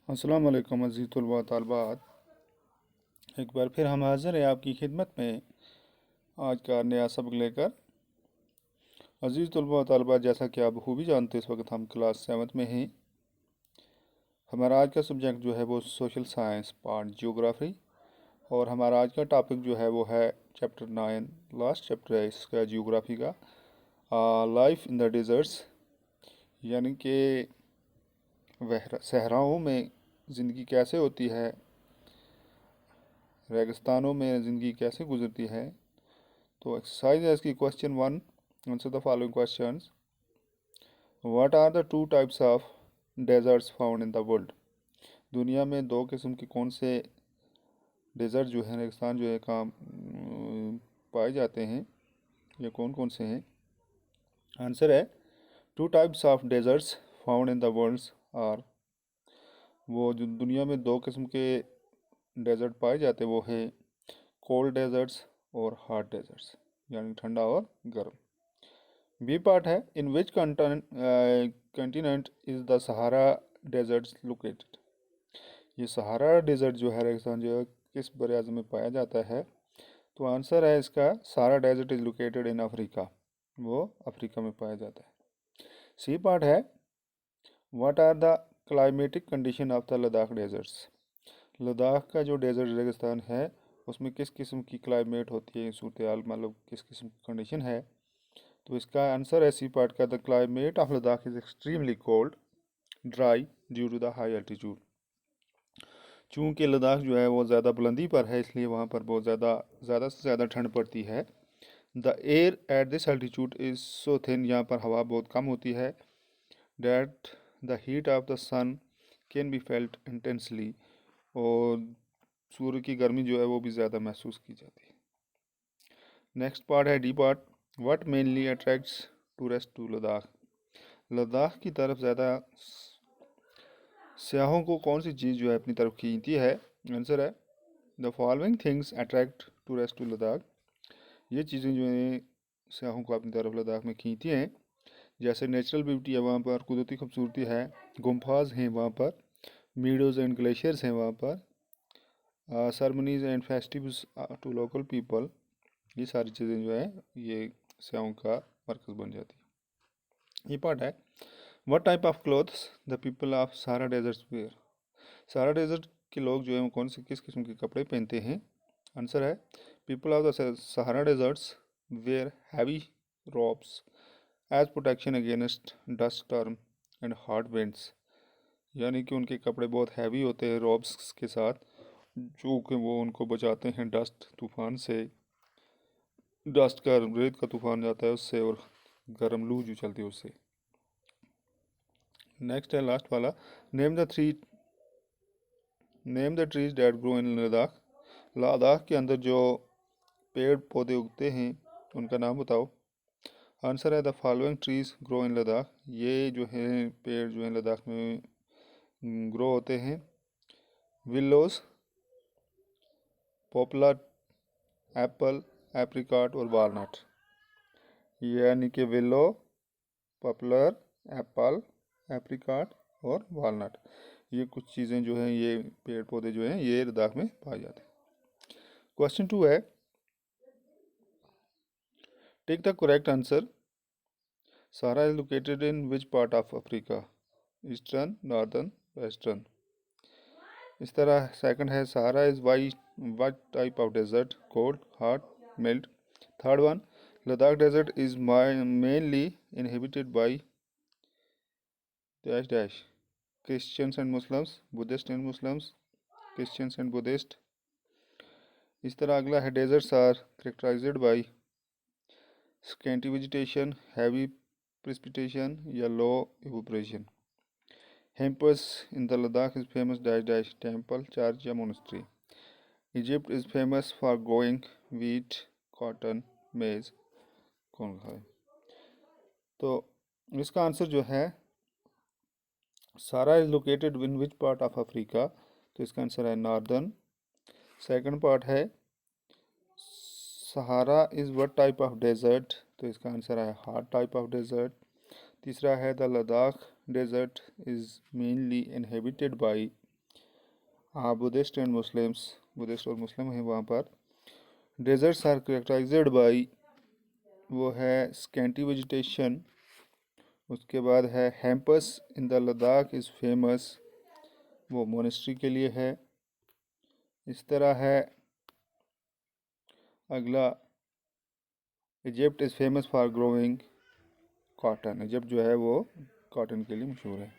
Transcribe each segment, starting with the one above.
अस्सलाम वालेकुम अज़ीज़ तलबा तालबात। एक बार फिर हम हाज़िर हैं आपकी खिदमत में आज का नया सबक लेकर। अज़ीज़ तलबा तालबात, जैसा कि आप बखूबी जानते हैं, इस वक्त हम क्लास 7 में हैं। हमारा आज का सब्जेक्ट जो है वो सोशल साइंस पार्ट जियोग्राफी, और हमारा आज का टॉपिक जो है वो है चैप्टर 9, लास्ट चैप्टर है इसका जियोग्राफी का, लाइफ इन द डिज़र्ट्स, यानी कि सहराओं में ज़िंदगी कैसे होती है, रेगिस्तानों में ज़िंदगी कैसे गुजरती है। तो एक्सरसाइज है इसकी question 1, answer the following questions. What are the two types of deserts found in the world. दुनिया में दो किस्म के कौन से डेजर्ट जो है, रेगिस्तान जो है, कहाँ पाए जाते हैं, या कौन कौन से हैं। आंसर है two types of deserts found in the world are, वो जो दुनिया में दो किस्म के डेजर्ट पाए जाते हैं वो है कोल्ड डेजर्ट्स और हॉट डेजर्ट्स, यानी ठंडा और गर्म। बी पार्ट है in which continent is the Sahara desert located. ये सहारा डेजर्ट जो है, रेगिस्तान जो है, किस बड़े अज़म में पाया जाता है। तो आंसर है इसका Sahara desert is located in Africa, वो अफ्रीका में पाया जाता है। सी पार्ट है what are the climatic condition of the Ladakh deserts. Ladakh का जो डेजर्ट रेगिस्तान है उसमें किस किस्म की क्लाइमेट होती है, सूरत हाल, मतलब किस किस्म की कंडीशन है। तो इसका आंसर है सी पार्ट का, the climate of Ladakh is extremely cold dry due to the high altitude. चूँकि लद्दाख जो है वो ज़्यादा बुलंदी पर है, इसलिए वहाँ पर बहुत ज़्यादा से ज़्यादा ठंड पड़ती है। The air at this altitude is so thin, यहाँ पर हवा बहुत कम होती है। That the heat of the sun can be felt intensely, और सूर्य की गर्मी जो है वो भी ज़्यादा महसूस की जाती है। नेक्स्ट पार्ट है D part, what mainly attracts tourist to Ladakh. Ladakh की तरफ ज़्यादा सयाहों को कौन सी चीज़ जो है अपनी तरफ खींचती है। आंसर है the following things attract tourist to Ladakh. ये चीज़ें जो हैं सयाहों को अपनी तरफ लद्दाख में खींचती हैं, जैसे नेचुरल ब्यूटी है वहाँ पर, कुदरती खूबसूरती है, गुम्फाज हैं वहाँ पर, मीडोज़ एंड ग्लेशियर्स हैं वहाँ पर, ceremonies and festivals to local people. ये सारी चीज़ें जो है ये सयाहों का मरकज़ बन जाती है। ये पार्ट है what type of clothes the people of Sahara desert wear. Sahara desert के लोग जो है वो कौन से किस किस्म के कपड़े पहनते हैं। आंसर है people of the Sahara deserts wear heavy robes as protection against dust storm and hard winds, यानी कि उनके कपड़े बहुत हैवी होते हैं रॉब्स के साथ, जो कि वो उनको बचाते हैं डस्ट तूफान से। डस्ट का, रेत का तूफान जाता है उससे, और गर्म लू जो चलती है उससे। नेक्स्ट है लास्ट वाला, name the trees that grow in Ladakh. Ladakh के अंदर जो पेड़ पौधे उगते हैं उनका नाम बताओ। आंसर है the following trees grow in Ladakh. ये जो है पेड़ जो है लद्दाख में ग्रो होते हैं। विलोज, पॉपुलर, एप्पल, एप्रिकॉट और वालनट, यानी कि विलो, पॉपुलर, एप्पल, एप्रिकॉट और वालनट, ये कुछ चीज़ें जो हैं, ये पेड़ पौधे जो हैं ये लद्दाख में पाए जाते हैं। क्वेश्चन 2 है take the correct answer. Sahara is located in which part of Africa, eastern, northern, western. इस तरह सेकंड है Sahara is why what type of desert, cold, hot, mild. Third one, Ladakh desert is mainly inhabited by dash dash, Christians and Muslims, Buddhist and Muslims, Christians and Buddhist. इस तरह अगला है deserts are characterised by scanty vegetation, heavy precipitation या low evaporation. Hampers in the Ladakh is famous dash dash temple, church या monastery. Egypt is famous for growing wheat, cotton, maize. कौन खाए। तो इसका आंसर जो है Sahara is located in which part of Africa, तो इसका आंसर है नॉर्दर्न। सेकंड पार्ट है Sahara is what type of desert, तो इसका आंसर है हॉट टाइप ऑफ डेजर्ट। तीसरा है the Ladakh desert is mainly inhabited by Buddhist and Muslims, Buddhist और मुस्लिम हैं वहाँ पर। डेजर्ट्स आर करेक्टराइज्ड बाई, वो है स्कैंटी वेजिटेशन। उसके बाद है hampers in the Ladakh is famous, वो मोनेस्ट्री के लिए है। इस तरह है अगला, Egypt is famous for growing cotton, Egypt जो है वो कॉटन के लिए मशहूर है।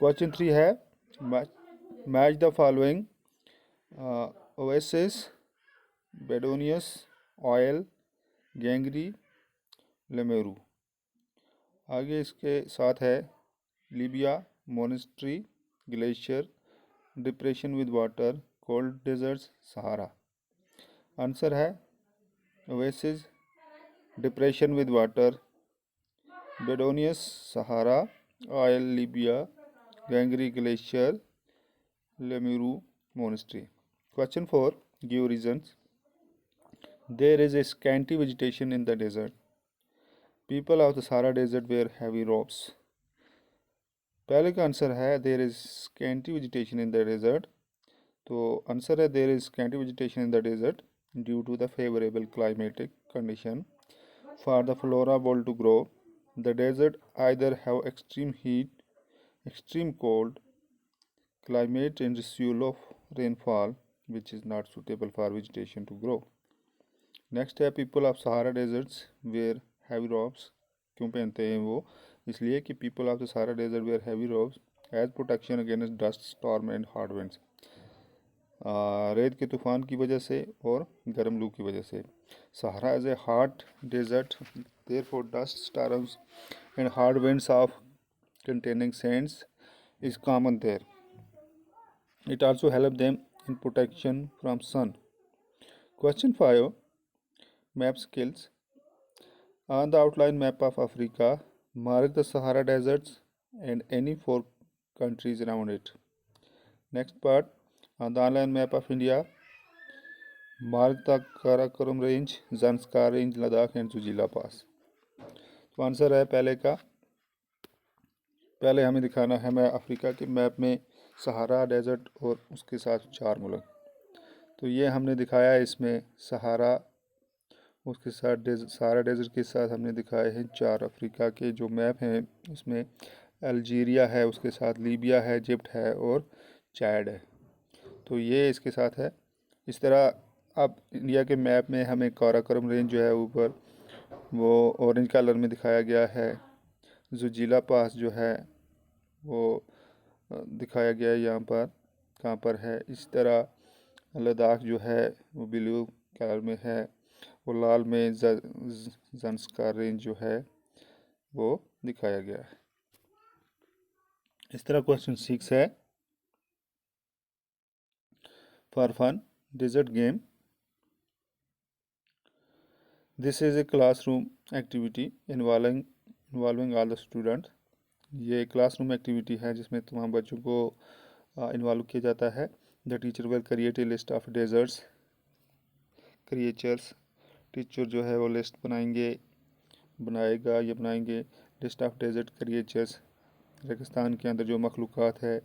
क्वेश्चन 3 है match the following oasis, Bedouins, oil, Gangri, Lamayuru. आगे इसके साथ है Libya, monastery, glacier, depression with water, cold deserts, Sahara. Answer है oasis, depression with water, Bedouins, Sahara, oil, Libya, Gangri, glacier, Lamayuru, monastery. Question 4, give reasons. There is a scanty vegetation in the desert, people of the Sahara desert wear heavy robes. पहले का answer है there is scanty vegetation in the desert, तो answer है there is scanty vegetation in the desert due to the favourable climatic condition for the flora bold to grow. The desert either have extreme heat, extreme cold climate and receive low rainfall, which is not suitable for vegetation to grow. Next है people of Sahara deserts wear heavy robes. क्यों पहनते हैं वो? इसलिए कि people of the Sahara desert wear heavy robes as protection against dust, storm and hard winds. रेत के तूफान की वजह से और गर्म लू की वजह से। Sahara is a hot desert, therefore dust storms and hard winds of containing sands is common there. It also helps them in protection from sun. Question 5, map skills. On the outline map of Africa, mark the Sahara deserts and any 4 countries around it. Next part, on the outline map of India, mark the Karakoram range, Zanskar range, Ladakh and Zujila pass. तो answer है पहले का, पहले हमें दिखाना है मैं Africa के मैप में सहारा डेजर्ट और उसके साथ 4 मुल्क। तो ये हमने दिखाया है इसमें सहारा, उसके साथ सहारा डेजर्ट के साथ हमने दिखाए हैं 4 अफ्रीका के जो मैप हैं। इसमें अल्जीरिया है, उसके साथ लीबिया है, इजिप्ट है और चैड है। तो ये इसके साथ है। इस तरह अब इंडिया के मैप में हमें काराकोरम रेंज जो है ऊपर वो ऑरेंज कलर में दिखाया गया है, जुजीला पास जो है वो दिखाया गया है यहाँ पर, कहाँ पर है। इस तरह लद्दाख जो है वो ब्लू कलर में है और लाल में ज़ंस्कार रेंज जो है वो दिखाया गया है। इस तरह क्वेश्चन 6 है for fun desert game. This is a classroom activity involving all the student. ये क्लासरूम एक्टिविटी है जिसमें तमाम बच्चों को इन्वॉल्व किया जाता है। The teacher will create a list of deserts creatures, teacher जो है वो लिस्ट बनाएगा या बनाएंगे लिस्ट ऑफ डेजर्ट क्रिएचर्स, रेगिस्तान के अंदर जो मखलूक़ात है।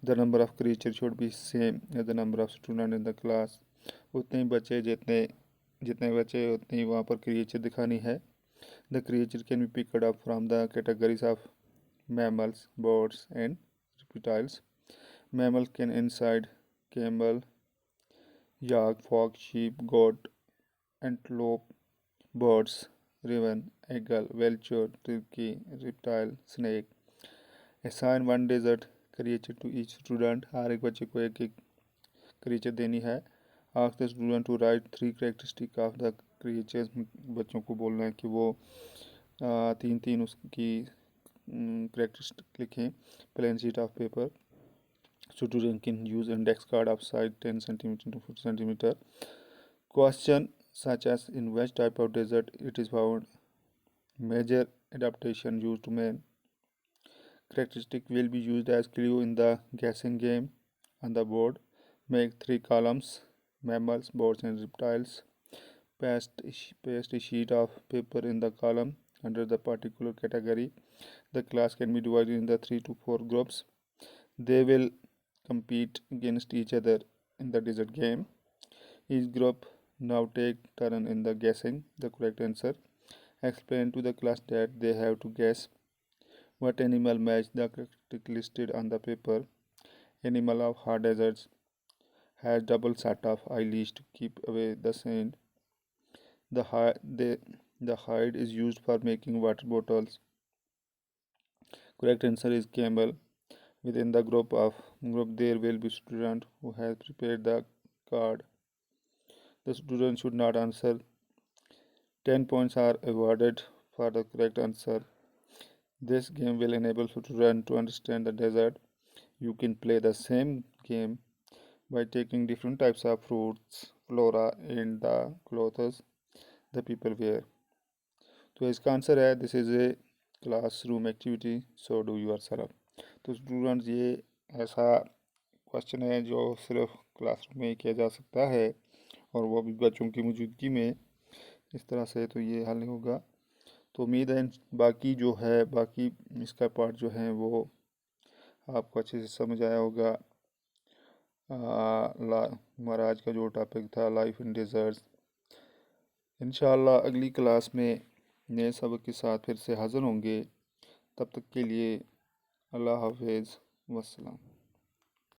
The number of creature should be same as the number of student in the class, उतने बच्चे जितने बच्चे उतनी वहाँ पर क्रिएचर दिखानी है। The creature can be picked up from the categories of mammals, birds and reptiles. Mammals can inside camel, yak, fox, sheep, goat, antelope, birds, raven, eagle, vulture, turkey, reptile, snake. Assign one desert creature to each student. हर एक बच्चे को एक creature देनी है। Ask the student to write 3 characteristics of the creatures. बच्चों को बोलना है कि वो 3 उसकी characteristic लिखें। plain sheet of paper. Student can use index card of size 10 cm to 50 cm. Question such as in which type of desert it is found, major adaptation used to man. Characteristic will be used as clue in the guessing game. On the board, make 3 columns, mammals, birds and reptiles. Paste a sheet of paper in the column under the particular category. The class can be divided in the 3 to 4 groups. They will compete against each other in the desert game. Each group now take turn in the guessing the correct answer. Explain to the class that they have to guess what animal match the characteristic listed on the paper. Animal of hard deserts has double set of eyelids to keep away the sand. The hide is used for making water bottles. Correct answer is camel. Within the group there will be student who has prepared the card. The student should not answer. 10 points are awarded for the correct answer. This game will enable students to understand the desert. You can play the same game by taking different types of fruits, flora and the clothes the people wear. तो इसका answer है this is a classroom activity so do yourself. तो students ये ऐसा question है जो सिर्फ classroom में ही किया जा सकता है और वो भी बच्चों की मौजूदगी में। इस तरह से तो ये हल नहीं होगा। तो उम्मीद है बाकी जो है बाकी इसका पार्ट जो है वो आपको अच्छे से समझ आया होगा। हमारा आज का जो टॉपिक था लाइफ इन डेजर्ट्स। इंशाअल्लाह अगली क्लास में नए सबक के साथ फिर से हाज़िर होंगे। तब तक के लिए अल्लाह हाफिज़ वस्सलाम।